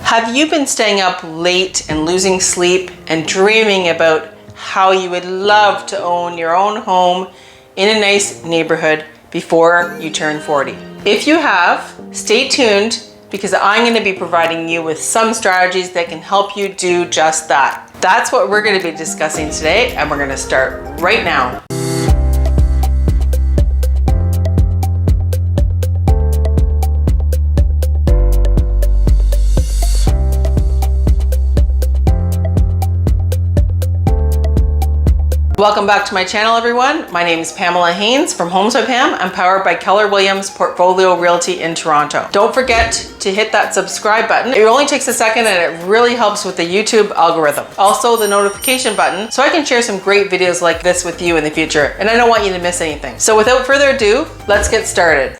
Have you been staying up late and losing sleep and dreaming about how you would love to own your own home in a nice neighborhood before you turn 40? If you have, stay tuned because I'm going to be providing you with some strategies that can help you do just that. That's what we're going to be discussing today, and we're going to start right now. Welcome back to my channel, everyone. My name is Pamela Haines from Homes by Pam. I'm powered by Keller Williams Portfolio Realty in Toronto. Don't forget to hit that subscribe button. It only takes a second and it really helps with the YouTube algorithm. Also the notification button so I can share some great videos like this with you in the future. And I don't want you to miss anything. So without further ado, let's get started.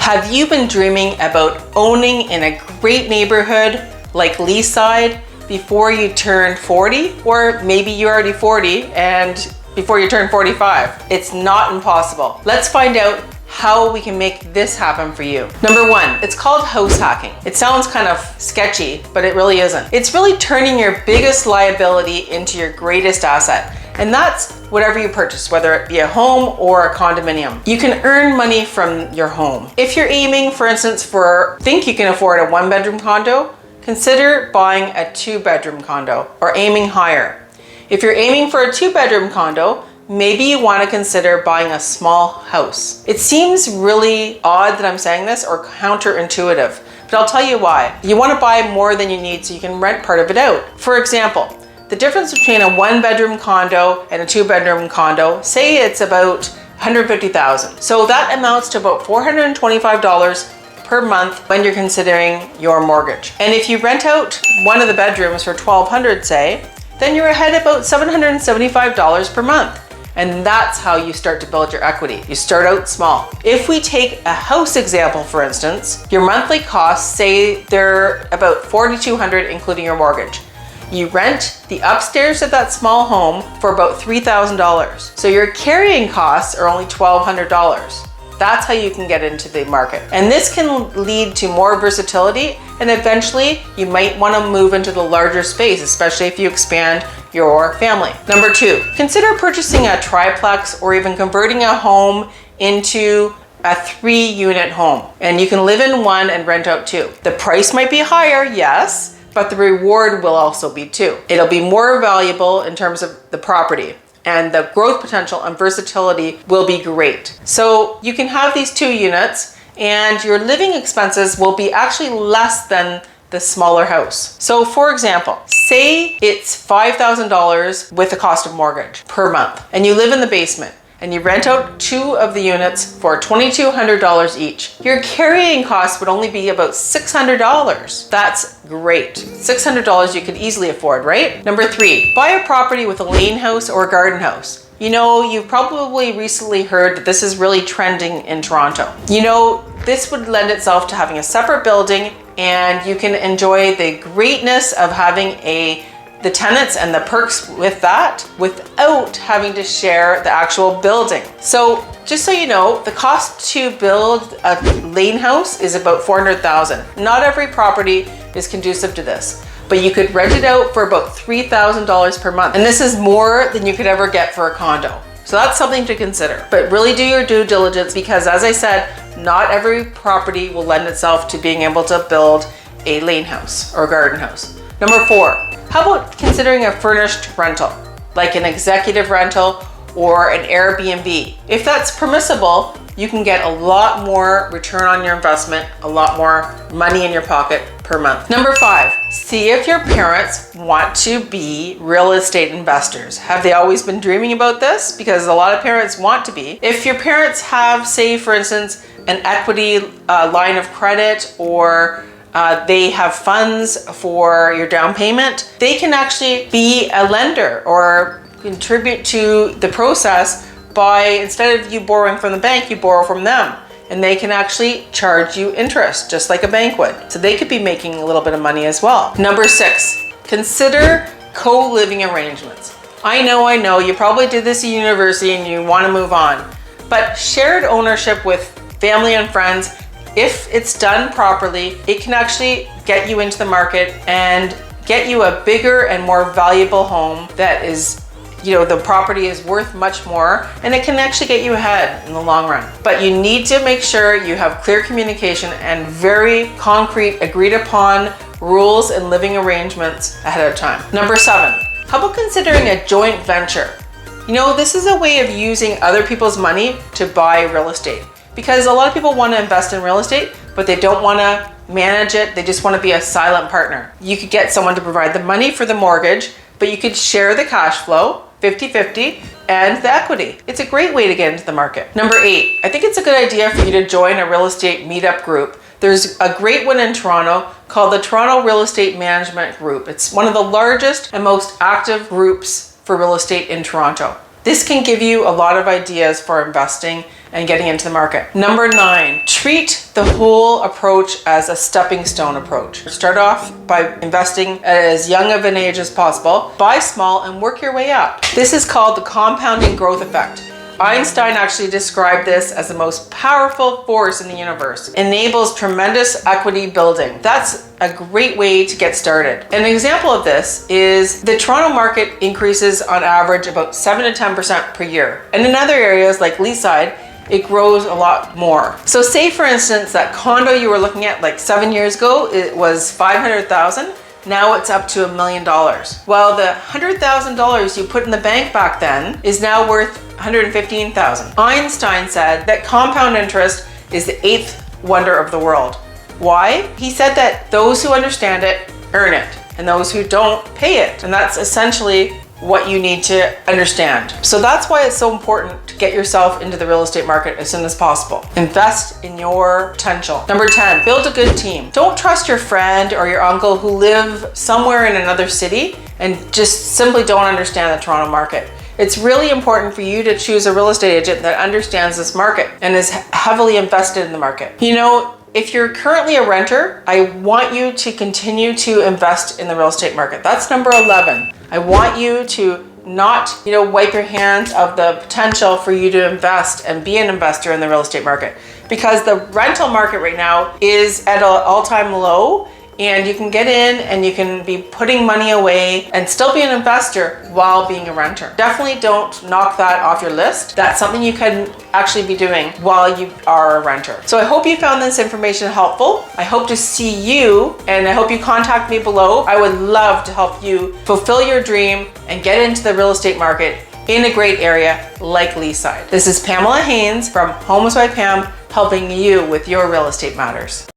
Have you been dreaming about owning in a great neighborhood like Leaside before you turn 40? Or maybe you're already 40 and before you turn 45. It's not impossible. Let's find out how we can make this happen for you. Number one, it's called house hacking. It sounds kind of sketchy, but it really isn't. It's really turning your biggest liability into your greatest asset. And that's whatever you purchase, whether it be a home or a condominium. You can earn money from your home. If you're aiming, for instance, think you can afford a 1-bedroom condo, consider buying a 2-bedroom condo or aiming higher. If you're aiming for a 2-bedroom condo, maybe you want to consider buying a small house. It seems really odd that I'm saying this or counterintuitive, but I'll tell you why. You want to buy more than you need so you can rent part of it out. For example, the difference between a 1-bedroom condo and a 2-bedroom condo, say it's about $150,000. So that amounts to about $425 per month when you're considering your mortgage. And if you rent out one of the bedrooms for $1,200, say, then you're ahead about $775 per month. And that's how you start to build your equity. You start out small. If we take a house example, for instance, your monthly costs, say they're about $4,200 including your mortgage. You rent the upstairs of that small home for about $3,000. So your carrying costs are only $1,200. That's how you can get into the market. And this can lead to more versatility, and eventually you might want to move into the larger space, especially if you expand your family. Number two, consider purchasing a triplex or even converting a home into a 3-unit home. And you can live in one and rent out 2. The price might be higher, yes, but the reward will also be too. It'll be more valuable in terms of the property, and the growth potential and versatility will be great. So you can have these 2 units and your living expenses will be actually less than the smaller house. So for example, say it's $5,000 with the cost of mortgage per month, and you live in the basement and you rent out 2 of the units for $2,200 each. Your carrying costs would only be about $600. That's great. $600 you could easily afford, right? Number 3, buy a property with a lane house or a garden house. You know, you've probably recently heard that this is really trending in Toronto. You know, this would lend itself to having a separate building, and you can enjoy the greatness of having the tenants and the perks with that without having to share the actual building. So just so you know, the cost to build a lane house is about $400,000. Not every property is conducive to this, but you could rent it out for about $3,000 per month. And this is more than you could ever get for a condo. So that's something to consider, but really do your due diligence because, as I said, not every property will lend itself to being able to build a lane house or garden house. Number 4, how about considering a furnished rental, like an executive rental or an Airbnb? If that's permissible, you can get a lot more return on your investment, a lot more money in your pocket per month. Number 5, see if your parents want to be real estate investors. Have they always been dreaming about this? Because a lot of parents want to be. If your parents have, say, for instance, an equity line of credit, or they have funds for your down payment, they can actually be a lender or contribute to the process by, instead of you borrowing from the bank, you borrow from them. And they can actually charge you interest, just like a bank would. So they could be making a little bit of money as well. Number 6, consider co-living arrangements. I know, you probably did this at university and you want to move on. But shared ownership with family and friends, if it's done properly, it can actually get you into the market and get you a bigger and more valuable home that is, the property is worth much more, and it can actually get you ahead in the long run. But you need to make sure you have clear communication and very concrete, agreed upon rules and living arrangements ahead of time. Number 7, how about considering a joint venture? This is a way of using other people's money to buy real estate, because a lot of people want to invest in real estate, but they don't want to manage it. They just want to be a silent partner. You could get someone to provide the money for the mortgage, but you could share the cash flow 50-50 and the equity. It's a great way to get into the market. Number 8, I think it's a good idea for you to join a real estate meetup group. There's a great one in Toronto called the Toronto Real Estate Management Group. It's one of the largest and most active groups for real estate in Toronto. This can give you a lot of ideas for investing and getting into the market. Number 9, treat the whole approach as a stepping stone approach. Start off by investing at as young of an age as possible. Buy small and work your way up. This is called the compounding growth effect. Einstein actually described this as the most powerful force in the universe. It enables tremendous equity building. That's a great way to get started. An example of this is the Toronto market increases on average about 7 to 10% per year. And in other areas like Leaside, it grows a lot more. So say for instance, that condo you were looking at like 7 years ago, it was $500,000. Now it's up to $1 million. Well, the $100,000 you put in the bank back then is now worth $115,000. Einstein said that compound interest is the 8th wonder of the world. Why? He said that those who understand it earn it, and those who don't pay it. And that's essentially what you need to understand. So that's why it's so important to get yourself into the real estate market as soon as possible. Invest in your potential. Number 10, build a good team. Don't trust your friend or your uncle who live somewhere in another city and just simply don't understand the Toronto market. It's really important for you to choose a real estate agent that understands this market and is heavily invested in the market. If you're currently a renter, I want you to continue to invest in the real estate market. That's number 11. I want you to not, wipe your hands of the potential for you to invest and be an investor in the real estate market, because the rental market right now is at an all-time low, and you can get in and you can be putting money away and still be an investor while being a renter. Definitely don't knock that off your list. That's something you can actually be doing while you are a renter. So I hope you found this information helpful. I hope to see you, and I hope you contact me below. I would love to help you fulfill your dream and get into the real estate market in a great area like Leaside. This is Pamela Haines from Homes by Pam, helping you with your real estate matters.